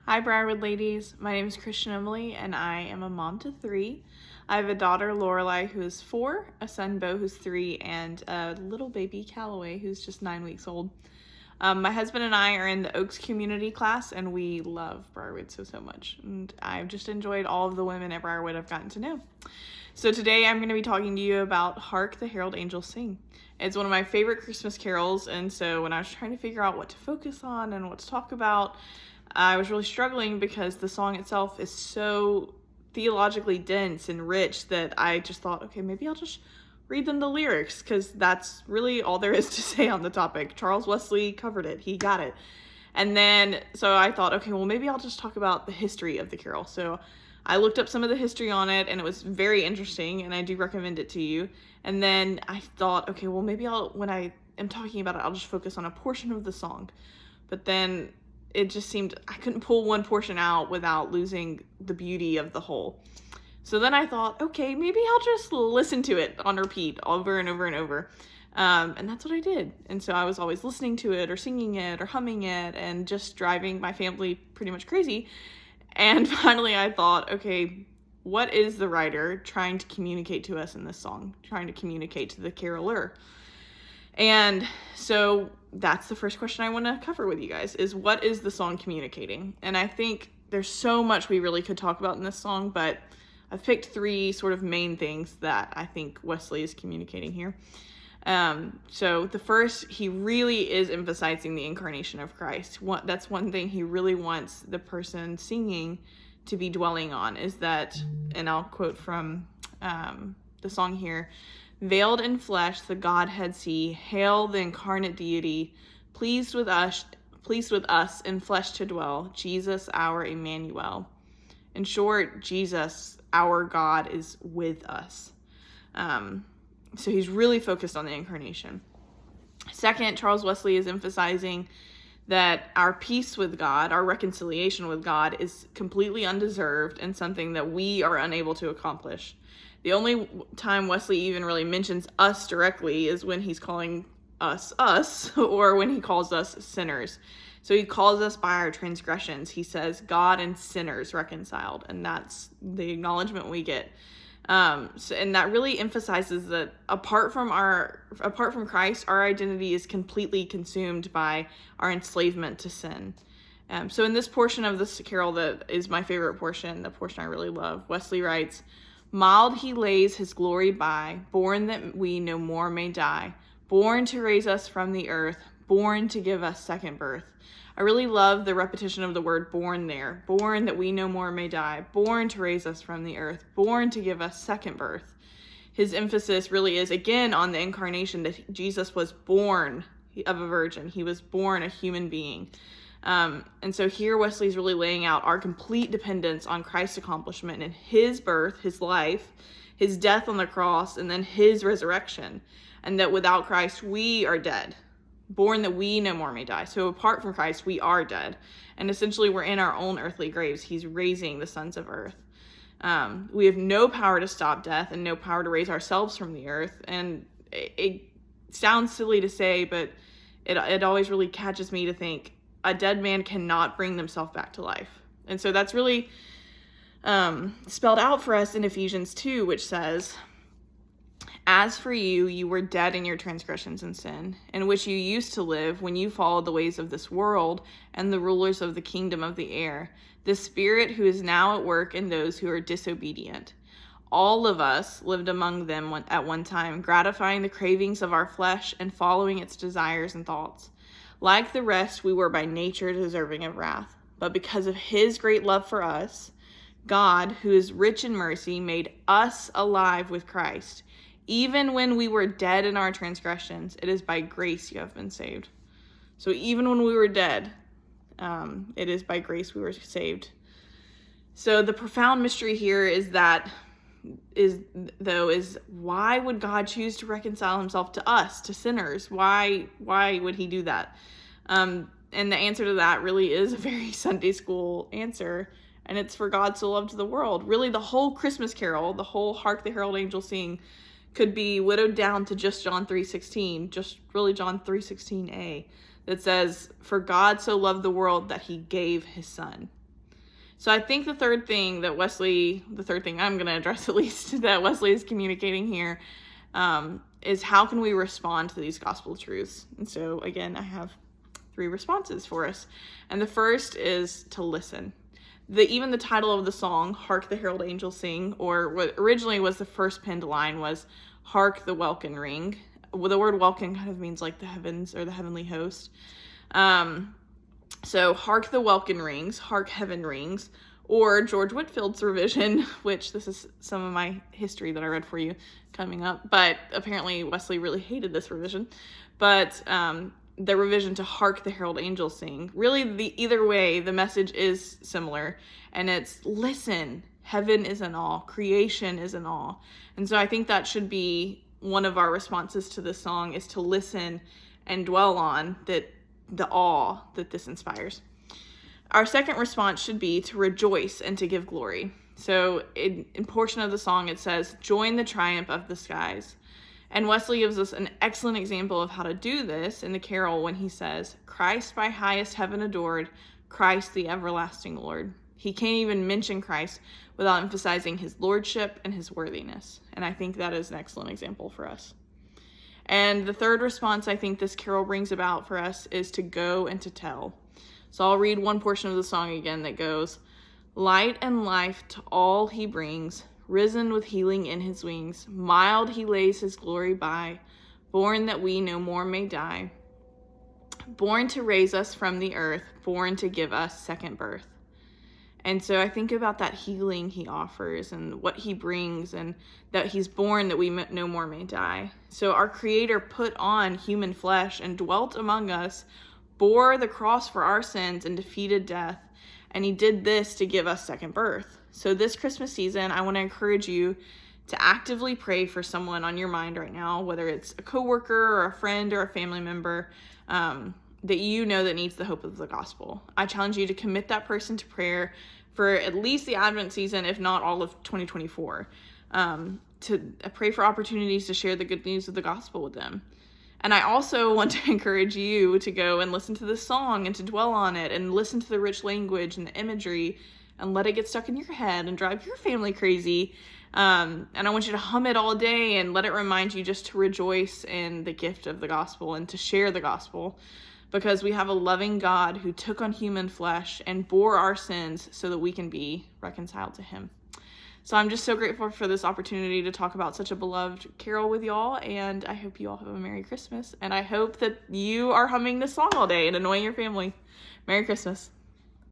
Hi, Briarwood ladies. My name is Christian-Emilee, and I am a mom to 3. I have a daughter, Lorelai, who is 4, a son, Bo, who's 3, and a little baby, Callaway, who's just 9 weeks old. My husband and I are in the Oaks community class, and we love Briarwood so much. And I've just enjoyed all of the women at Briarwood I've gotten to know. So today I'm going to be talking to you about Hark, the Herald Angels Sing. It's one of my favorite Christmas carols, and so when I was trying to figure out what to focus on and what to talk about, I was really struggling because the song itself is so theologically dense and rich that I just thought, okay, maybe I'll just read them the lyrics, because that's really all there is to say on the topic. Charles Wesley covered it. He got it. And then, so I thought, okay, well, maybe I'll just talk about the history of the carol. So I looked up some of the history on it, and it was very interesting, and I do recommend it to you. And then I thought, okay, well, maybe when I am talking about it, I'll just focus on a portion of the song. But then it just seemed I couldn't pull one portion out without losing the beauty of the whole. So then I thought, okay, maybe I'll just listen to it on repeat over and over and over. And that's what I did. And so I was always listening to it or singing it or humming it and just driving my family pretty much crazy. And finally I thought, okay, what is the writer trying to communicate to us in this song, trying to communicate to the caroler? And so that's the first question I want to cover with you guys, is what is the song communicating? And I think there's so much we really could talk about in this song, but I've picked 3 sort of main things that I think Wesley is communicating here. So the first, he really is emphasizing the incarnation of Christ. That's one thing he really wants the person singing to be dwelling on, is that, and I'll quote from the song here, "Veiled in flesh, the Godhead see, hail the incarnate deity, pleased with us in flesh to dwell, Jesus our Emmanuel." In short, Jesus, our God, is with us. So he's really focused on the incarnation. Second, Charles Wesley is emphasizing that our peace with God, our reconciliation with God, is completely undeserved and something that we are unable to accomplish. The only time Wesley even really mentions us directly is when he's calling us, or when he calls us sinners. So he calls us by our transgressions. He says God and sinners reconciled, and that's the acknowledgement we get. And that really emphasizes that apart from Christ, our identity is completely consumed by our enslavement to sin. So in this portion of this carol that is my favorite portion, the portion I really love, Wesley writes, "Mild he lays his glory by, born that we no more may die, born to raise us from the earth, born to give us second birth." I really love the repetition of the word born there. Born that we no more may die, born to raise us from the earth, born to give us second birth. His emphasis really is, again, on the incarnation, that Jesus was born of a virgin. He was born a human being. And so here Wesley's really laying out our complete dependence on Christ's accomplishment in his birth, his life, his death on the cross, and then his resurrection. And that without Christ, we are dead. Born that we no more may die. So apart from Christ, we are dead. And essentially we're in our own earthly graves. He's raising the sons of earth. We have no power to stop death and no power to raise ourselves from the earth. And it sounds silly to say, but it always really catches me to think a dead man cannot bring themselves back to life. And so that's really spelled out for us in Ephesians 2, which says, "As for you, you were dead in your transgressions and sin, in which you used to live when you followed the ways of this world and the rulers of the kingdom of the air, the spirit who is now at work in those who are disobedient. All of us lived among them at one time, gratifying the cravings of our flesh and following its desires and thoughts. Like the rest, we were by nature deserving of wrath. But because of his great love for us, God, who is rich in mercy, made us alive with Christ. Even when we were dead in our transgressions, it is by grace you have been saved." So even when we were dead, it is by grace we were saved. So the profound mystery here is why would God choose to reconcile himself to us, to sinners? Why would he do that? And the answer to that really is a very Sunday school answer, and it's for God so loved the world. Really, the whole Christmas carol, the whole Hark the Herald Angels Sing, could be widowed down to just John 3:16, just really John 3:16a, that says, "For God so loved the world that he gave his son." So I think the third thing I'm going to address at least, that Wesley is communicating here, is how can we respond to these gospel truths? And so again, I have 3 responses for us. And the first is to listen. Even the title of the song, Hark the Herald Angels Sing, or what originally was the first penned line, was Hark the Welkin Ring. Well, the word welkin kind of means like the heavens or the heavenly host. So hark the welkin rings, hark heaven rings, or George Whitfield's revision, which this is some of my history that I read for you coming up, but apparently Wesley really hated this revision. But the revision to Hark the Herald Angels Sing, really either way, the message is similar, and it's listen, heaven is in awe, creation is in awe. And so I think that should be one of our responses to this song, is to listen and dwell on the awe that this inspires. Our second response should be to rejoice and to give glory. So in portion of the song, it says, join the triumph of the skies. And Wesley gives us an excellent example of how to do this in the carol when he says, Christ by highest heaven adored, Christ the everlasting Lord. He can't even mention Christ without emphasizing his lordship and his worthiness. And I think that is an excellent example for us. And the third response I think this carol brings about for us is to go and to tell. So I'll read one portion of the song again that goes, light and life to all he brings, risen with healing in his wings, mild he lays his glory by, born that we no more may die, born to raise us from the earth, born to give us second birth. And so I think about that healing he offers and what he brings, and that he's born that we no more may die. So our Creator put on human flesh and dwelt among us, bore the cross for our sins and defeated death. And he did this to give us second birth. So this Christmas season, I want to encourage you to actively pray for someone on your mind right now, whether it's a coworker or a friend or a family member, that you know that needs the hope of the gospel. I challenge you to commit that person to prayer for at least the Advent season, if not all of 2024, to pray for opportunities to share the good news of the gospel with them. And I also want to encourage you to go and listen to this song and to dwell on it and listen to the rich language and the imagery and let it get stuck in your head and drive your family crazy. And I want you to hum it all day and let it remind you just to rejoice in the gift of the gospel and to share the gospel, because we have a loving God who took on human flesh and bore our sins so that we can be reconciled to him. So I'm just so grateful for this opportunity to talk about such a beloved carol with y'all, and I hope you all have a Merry Christmas, and I hope that you are humming this song all day and annoying your family. Merry Christmas.